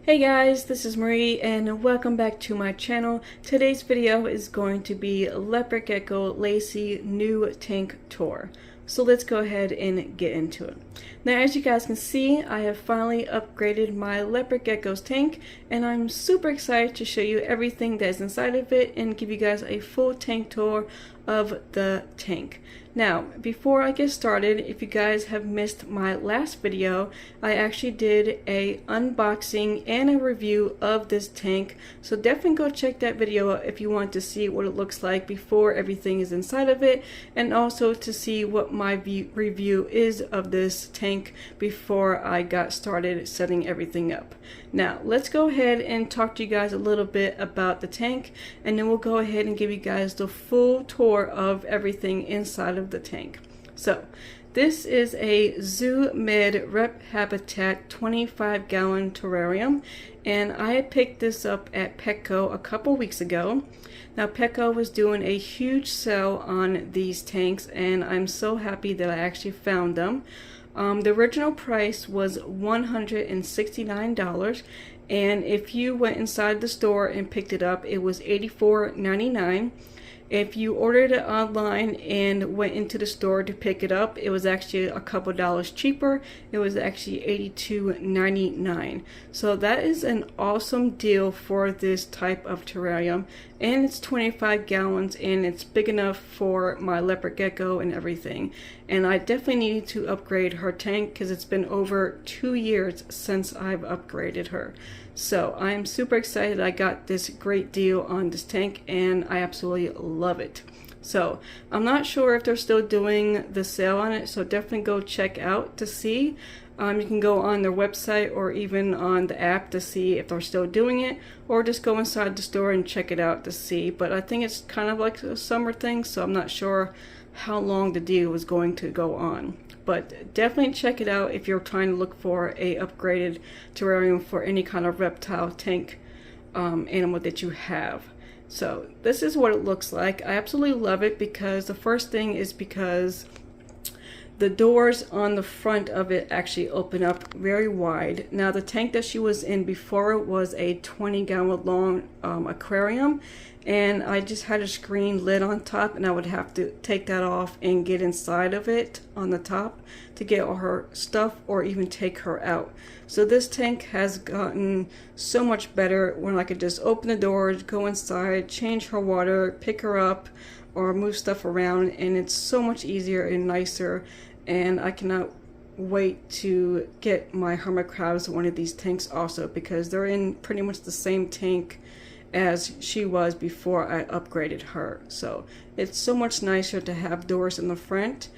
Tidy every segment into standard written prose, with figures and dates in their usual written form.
Hey guys, this is Marie and welcome back to my channel. Today's video is going to be Leopard Gecko Lacey new tank tour. So let's go ahead and get into it. Now as you guys can see, I have finally upgraded my Leopard Gecko's tank and I'm super excited to show you everything that's inside of it and give you guys a full tank tour of the tank. Now, before I get started, if you guys have missed my last video, I actually did a unboxing and a review of this tank. So definitely go check that video out if you want to see what it looks like before everything is inside of it, and also to see what my review is of this tank before I got started setting everything up. Now, let's go ahead and talk to you guys a little bit about the tank, and then we'll go ahead and give you guys the full tour of everything inside of the tank. So this is a Zoo Med Rep Habitat 25-gallon terrarium, and I picked this up at Petco a couple weeks ago. Now Petco was doing a huge sale on these tanks and I'm so happy that I actually found them. The original price was $169, and if you went inside the store and picked it up, it was $84.99. If you ordered it online and went into the store to pick it up, it was actually a couple dollars cheaper. It was actually $82.99. So that is an awesome deal for this type of terrarium, and it's 25 gallons and it's big enough for my Leopard Gecko and everything. And I definitely needed to upgrade her tank because it's been over 2 years since I've upgraded her. So I am super excited I got this great deal on this tank and I absolutely love it. So I'm not sure if they're still doing the sale on it, so definitely go check out to see. You can go on their website or even on the app to see if they're still doing it, or just go inside the store and check it out to see. But I think it's kind of like a summer thing, so I'm not sure how long the deal is going to go on. But definitely check it out if you're trying to look for a upgraded terrarium for any kind of reptile tank animal that you have. So this is what it looks like. I absolutely love it because the first thing is because the doors on the front of it actually open up very wide. Now the tank that she was in before was a 20-gallon long aquarium, and I just had a screen lid on top and I would have to take that off and get inside of it on the top to get all her stuff or even take her out. So this tank has gotten so much better when I could just open the doors, go inside, change her water, pick her up, or move stuff around, and it's so much easier and nicer. And I cannot wait to get my hermit crabs one of these tanks also, because they're in pretty much the same tank as she was before I upgraded her. So it's so much nicer to have doors in the front.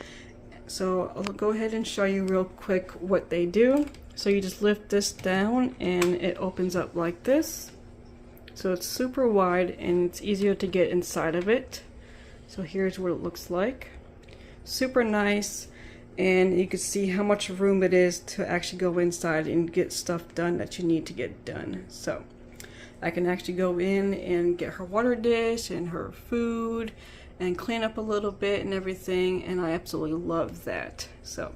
So I'll go ahead and show you real quick what they do. So you just lift this down and it opens up like this. So it's super wide and it's easier to get inside of it. So here's what it looks like. Super nice, and you can see how much room it is to actually go inside and get stuff done that you need to get done. So I can actually go in and get her water dish and her food and clean up a little bit and everything, and I absolutely love that. So,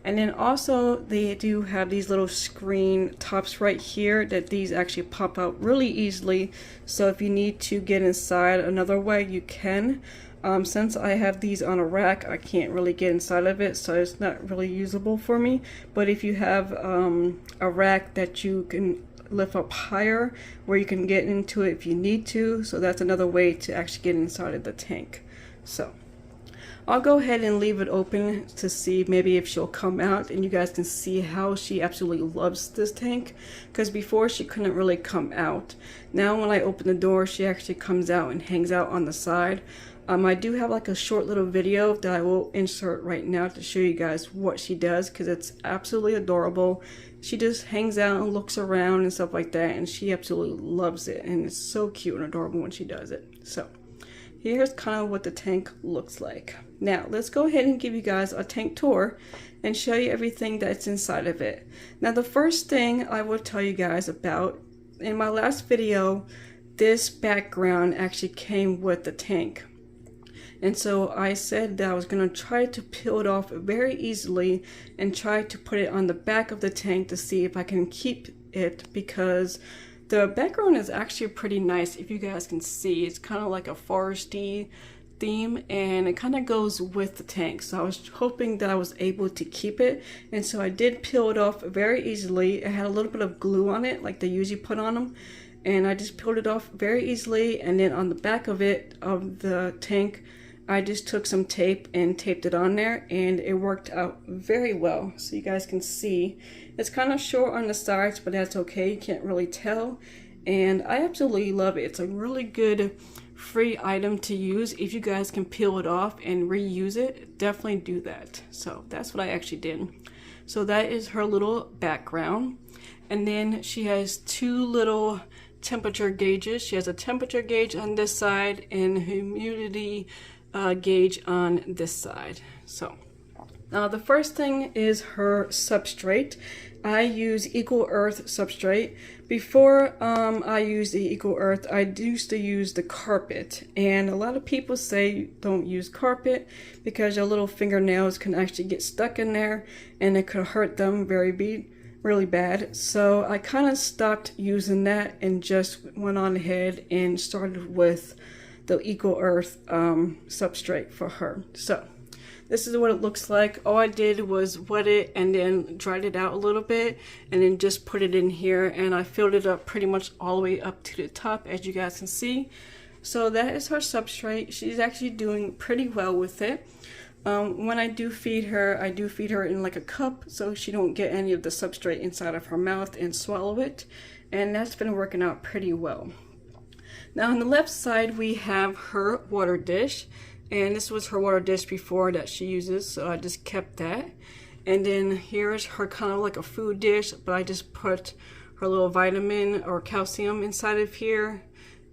and then also they do have these little screen tops right here that these actually pop out really easily. So if you need to get inside another way, you can. Since I have these on a rack, I can't really get inside of it, so it's not really usable for me. But if you have a rack that you can lift up higher where you can get into it if you need to, so that's another way to actually get inside of the tank. So I'll go ahead and leave it open to see maybe if she'll come out and you guys can see how she absolutely loves this tank, because before she couldn't really come out. Now when I open the door, she actually comes out and hangs out on the side. I do have like a short little video that I will insert right now to show you guys what she does, because it's absolutely adorable. She just hangs out and looks around and stuff like that, and she absolutely loves it, and it's so cute and adorable when she does it. So here's kind of what the tank looks like. Now let's go ahead and give you guys a tank tour and show you everything that's inside of it. Now the first thing I will tell you guys about, in my last video, this background actually came with the tank. And so I said that I was going to try to peel it off very easily and try to put it on the back of the tank to see if I can keep it because the background is actually pretty nice. If you guys can see, it's kind of like a foresty theme, and it kind of goes with the tank. So I was hoping that I was able to keep it, and so I did peel it off very easily. It had a little bit of glue on it like they usually put on them, and I just peeled it off very easily. And then on the back of it, of the tank, I just took some tape and taped it on there, and it worked out very well. So you guys can see it's kind of short on the sides, but that's okay, you can't really tell. And I absolutely love it. It's a really good free item to use. If you guys can peel it off and reuse it, definitely do that. So that's what I actually did. So that is her little background. And then she has two little temperature gauges. She has a temperature gauge on this side and humidity gauge on this side. So now the first thing is her substrate. I use Equal Earth substrate. Before I used the Equal Earth, I used to use the carpet, and a lot of people say don't use carpet because your little fingernails can actually get stuck in there and it could hurt them really bad. So I kind of stopped using that and just went on ahead and started with the Equal Earth substrate for her. So this is what it looks like. All I did was wet it and then dried it out a little bit and then just put it in here, and I filled it up pretty much all the way up to the top, as you guys can see. So that is her substrate. She's actually doing pretty well with it. When I do feed her, I do feed her in like a cup so she don't get any of the substrate inside of her mouth and swallow it, and that's been working out pretty well. Now on the left side we have her water dish, and this was her water dish before that she uses, so I just kept that. And then here's her kind of like a food dish, but I just put her little vitamin or calcium inside of here,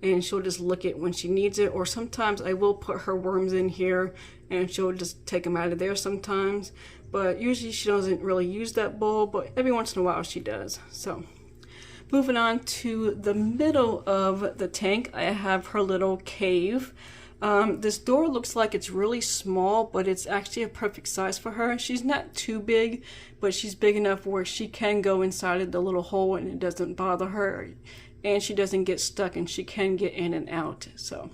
and she'll just lick it when she needs it. Or sometimes I will put her worms in here and she'll just take them out of there sometimes, but usually she doesn't really use that bowl, but every once in a while she does. So moving on to the middle of the tank, I have her little cave. This door looks like it's really small, but it's actually a perfect size for her. She's not too big, but she's big enough where she can go inside of the little hole and it doesn't bother her, and she doesn't get stuck, and she can get in and out. So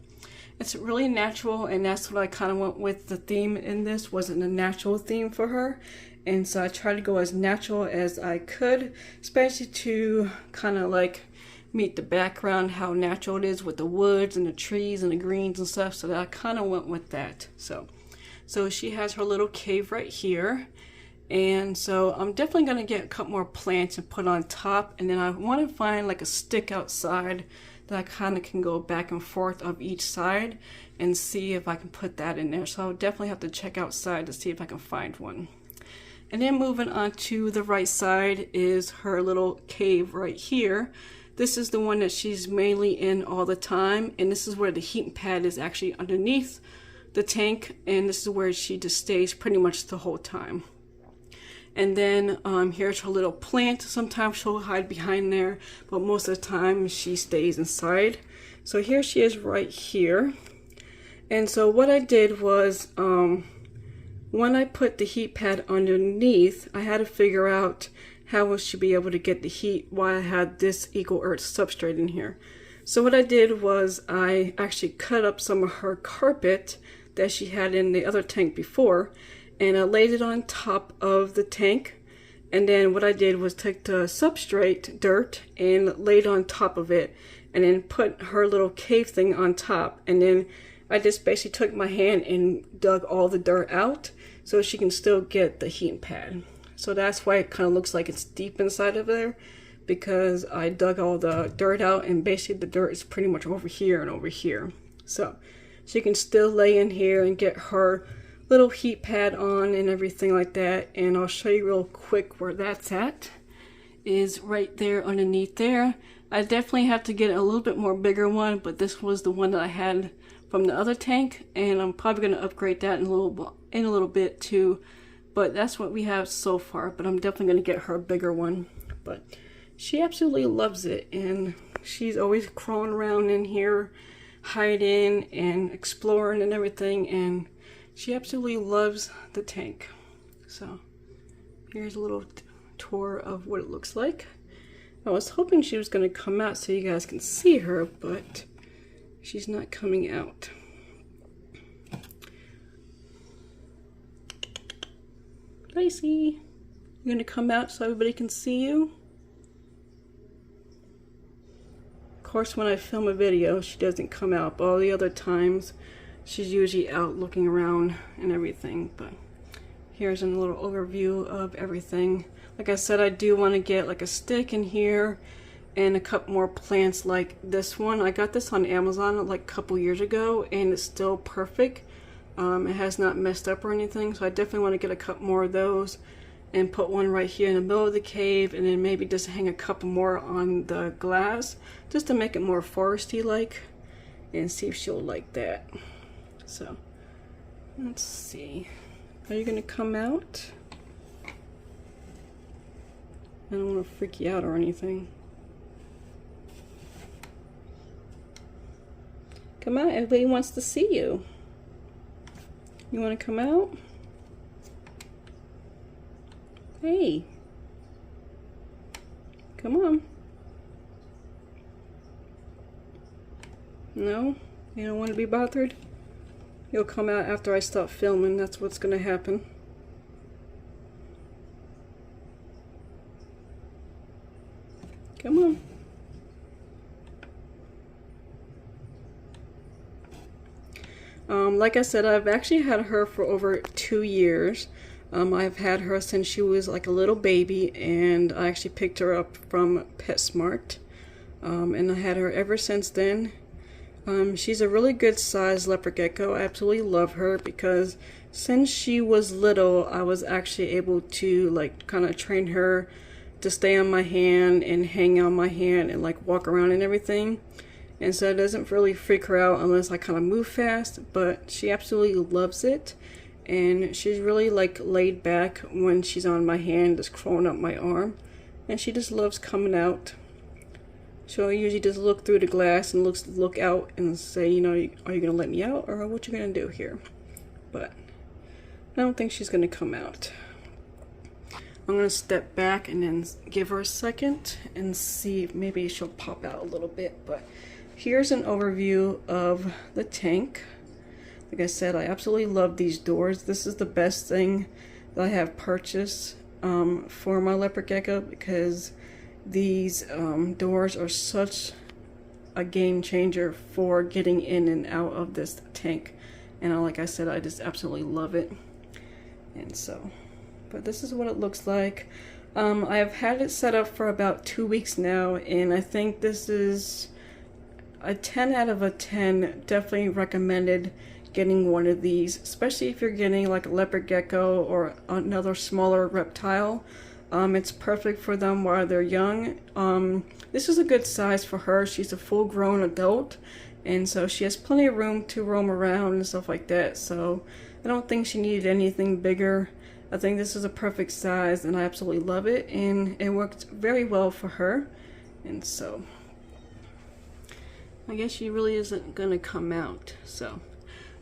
it's really natural, and that's what I kind of went with. The theme in this wasn't a natural theme for her, and so I tried to go as natural as I could, especially to kind of like meet the background, how natural it is with the woods and the trees and the greens and stuff. So that I kind of went with that. So she has her little cave right here, and so I'm definitely going to get a couple more plants and put on top, and then I want to find like a stick outside that I kind of can go back and forth of each side and see if I can put that in there. So I'll definitely have to check outside to see if I can find one. And then moving on to the right side is her little cave right here. This is the one that she's mainly in all the time, and this is where the heat pad is actually underneath the tank, and this is where she just stays pretty much the whole time. And then here's her little plant. Sometimes she'll hide behind there, but most of the time she stays inside. So here she is right here. And so what I did was when I put the heat pad underneath, I had to figure out how I should be able to get the heat while I had this Equal Earth substrate in here. So what I did was I actually cut up some of her carpet that she had in the other tank before, and I laid it on top of the tank. And then what I did was take the substrate dirt and laid on top of it, and then put her little cave thing on top. And then I just basically took my hand and dug all the dirt out so she can still get the heat pad. So that's why it kind of looks like it's deep inside of there, because I dug all the dirt out, and basically the dirt is pretty much over here and over here. So she can still lay in here and get her little heat pad on and everything like that. And I'll show you real quick where that's at. Is right there underneath there. I definitely have to get a little bit more bigger one, but this was the one that I had from the other tank, and I'm probably going to upgrade that in a little bit too. But that's what we have so far, but I'm definitely going to get her a bigger one. But she absolutely loves it, and she's always crawling around in here, hiding and exploring and everything, and she absolutely loves the tank. So here's a little tour of what it looks like. I was hoping she was going to come out so you guys can see her, but she's not coming out. Lacey, you're going to come out so everybody can see you? Of course, when I film a video, she doesn't come out, but all the other times, she's usually out looking around and everything. But here's a little overview of everything. Like I said, I do want to get like a stick in here and a couple more plants like this one. I got this on Amazon like a couple years ago and it's still perfect. It has not messed up or anything, so I definitely want to get a couple more of those and put one right here in the middle of the cave, and then maybe just hang a couple more on the glass just to make it more foresty like, and see if she'll like that. So let's see, are you gonna come out? I don't want to freak you out or anything. Come out, everybody wants to see you. You want to come out? Hey, come on. No? You don't want to be bothered? You'll come out after I stop filming. That's what's going to happen. Come on. Like I said, I've actually had her for over 2 years. I've had her since she was like a little baby, and I actually picked her up from PetSmart, and I had her ever since then. She's a really good sized leopard gecko. I absolutely love her because since she was little, I was actually able to like kind of train her to stay on my hand and hang on my hand and like walk around and everything. And so it doesn't really freak her out unless I kind of move fast, but she absolutely loves it. And she's really like laid back when she's on my hand, just crawling up my arm. And she just loves coming out. She'll usually just look through the glass and look out and say, you know, are you going to let me out or what you going to do here? But I don't think she's going to come out. I'm going to step back and then give her a second and see if maybe she'll pop out a little bit. But here's an overview of the tank. Like I said, I absolutely love these doors. This is the best thing that I have purchased for my leopard gecko because these doors are such a game changer for getting in and out of this tank. And like I said, I just absolutely love it. And so, but this is what it looks like. I've had it set up for about 2 weeks now, and I think this is a 10 out of a 10. Definitely recommended getting one of these, especially if you're getting like a leopard gecko or another smaller reptile. It's perfect for them while they're young. This is a good size for her. She's a full-grown adult, and so she has plenty of room to roam around and stuff like that. So I don't think she needed anything bigger. I think this is a perfect size, and I absolutely love it, and it worked very well for her. And so I guess she really isn't gonna come out. So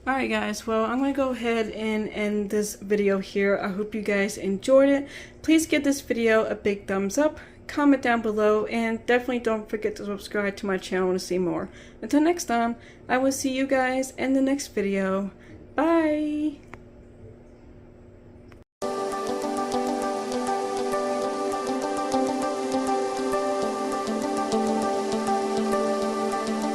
alright guys, well, I'm going to go ahead and end this video here. I hope you guys enjoyed it. Please give this video a big thumbs up, comment down below, and definitely don't forget to subscribe to my channel to see more. Until next time, I will see you guys in the next video. Bye!